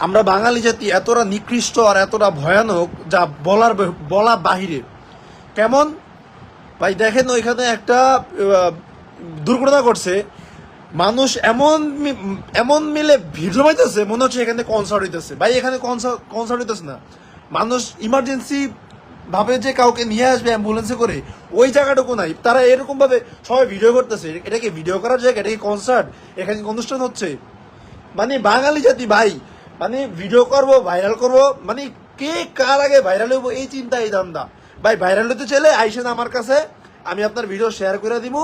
আমরা বাঙালি জাতি এতটা নিকৃষ্ট আর এতটা ভয়ানক যা বলা বাহিরে। কেমন ভাই দেখেন, ওইখানে একটা দুর্ঘটনা ঘটছে, মানুষ এমন মিলে ভিড় জমাইতেছে মনে হচ্ছে এখানে কনসার্ট হইতেছে। ভাই এখানে কনসার্ট হইতেছে না, মানুষ ইমার্জেন্সি ভাবে যে কাউকে নিয়ে আসবে অ্যাম্বুলেন্সে করে, ওই জায়গাটুকু নাই। তারা এরকম ভাবে সবাই ভিডিও করতেছে। এটা কি ভিডিও করার জায়গা? এটা কি কনসার্ট? এখানে অনুষ্ঠান হচ্ছে? মানে বাঙালি জাতি ভাই, মানে ভিডিও করব, ভাইরাল করব, মানে কে কার আগে ভাইরাল হইব এই চিন্তা, এই ধান্দা। ভাই ভাইরাল হতে চাইলে আইসেন আমার কাছে, আমি আপনার ভিডিও শেয়ার করে দিব,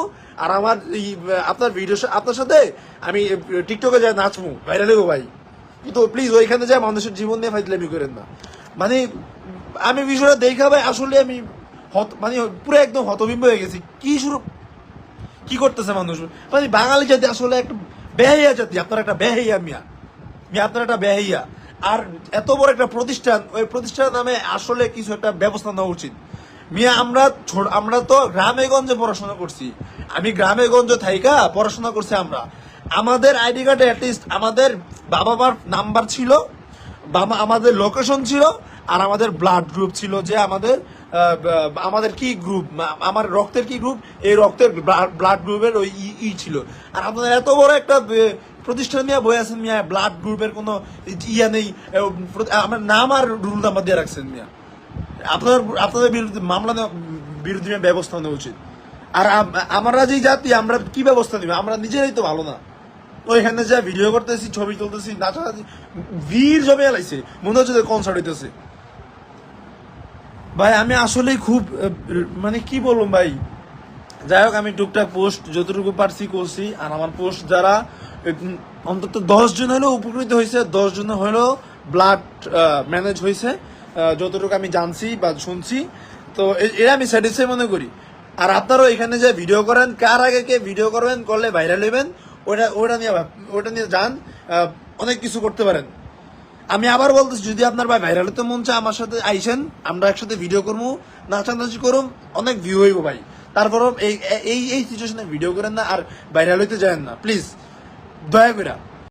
আর আমার আপনার ভিডিও আপনার সাথে আমি টিকটকে যাই নাচবো, ভাইরাল হইব ভাই। কিন্তু প্লিজ ওইখানে যায় মানুষের জীবন নিয়ে ফাইজলামি করেন না। মানে আমি বিষয়টা দেখা ভাই আসলে আমি মানে পুরো একদম হতবিম্ব হয়ে গেছি। কি করতেছে মানুষ? মানে বাঙালি জাতি আসলে একটা বেহাইয়া জাতি। আপনার একটা বেহাইয়া মিয়া, আপনার একটা বেহাইয়া। আর এত বড় একটা প্রতিষ্ঠান, ওই প্রতিষ্ঠানের নামে আসলে কিছু একটা ব্যবস্থা নেওয়া উচিত। মিয়া আমরা তো গ্রামে গঞ্জে পড়াশোনা করছি, আমি গ্রামে গঞ্জে থাইকা পড়াশোনা করছি। আমাদের আইডি কার্ডে অ্যাটলিস্ট আমাদের বাবা মার নাম্বার ছিল, আমাদের লোকেশন ছিল, আর আমাদের ব্লাড গ্রুপ ছিল, যে আমাদের কি গ্রুপ, আমার রক্তের কি গ্রুপ, এই রক্তের ব্লাড গ্রুপের ওই ছিল। আর আপনাদের এত বড় একটা প্রতিষ্ঠান নিয়ে বই আছেন মিয়া, ব্লাড গ্রুপের কোনো ইয়া নেই, আমার নাম আর রুল নাম্বার দিয়ে রাখছেন মিয়া। আপনাদের বিরুদ্ধে বিরুদ্ধে ব্যবস্থা নেওয়া উচিত। আর আমরা যে জাতি, আমরা কি ব্যবস্থা নিব? আমরা নিজেরাই তো ভালো না। ওইখানে যা ভিডিও করতেছি, ছবি তুলতেছি, নাচানাচি, ভিড় জমে এলাইছে, মনে হচ্ছে কনসার্ট হইতেছে। ভাই আমি আসলেই খুব মানে কি বলবো ভাই। যাই হোক, আমি টুকটাক পোস্ট যতটুকু পারছি করছি। আর আমার পোস্ট যারা অন্তত 10 জন হলেও উপকৃত হয়েছে, 10 জন হলেও ব্লাড ম্যানেজ হয়েছে, যতটুকু আমি জানছি বা শুনছি, তো এরা আমি স্যাটিসফাই মনে করি। আর আপনারাও এখানে যে ভিডিও করেন, কার আগে কে ভিডিও করবেন, করলে ভাইরাল হইবেন, ওটা নিয়ে যান, অনেক কিছু করতে পারেন। আমি আবার বলতেছি, যদি আপনার ভাই ভাইরাল হতে মন চায়, আমার সাথে আইসেন, আমরা একসাথে ভিডিও করবো, নাচানাচি করুম, অনেক ভিউ হইব ভাই। তারপরও এই সিচুয়েশনে ভিডিও করেন না আর ভাইরাল হইতে যায় না, প্লিজ, দয়া করে।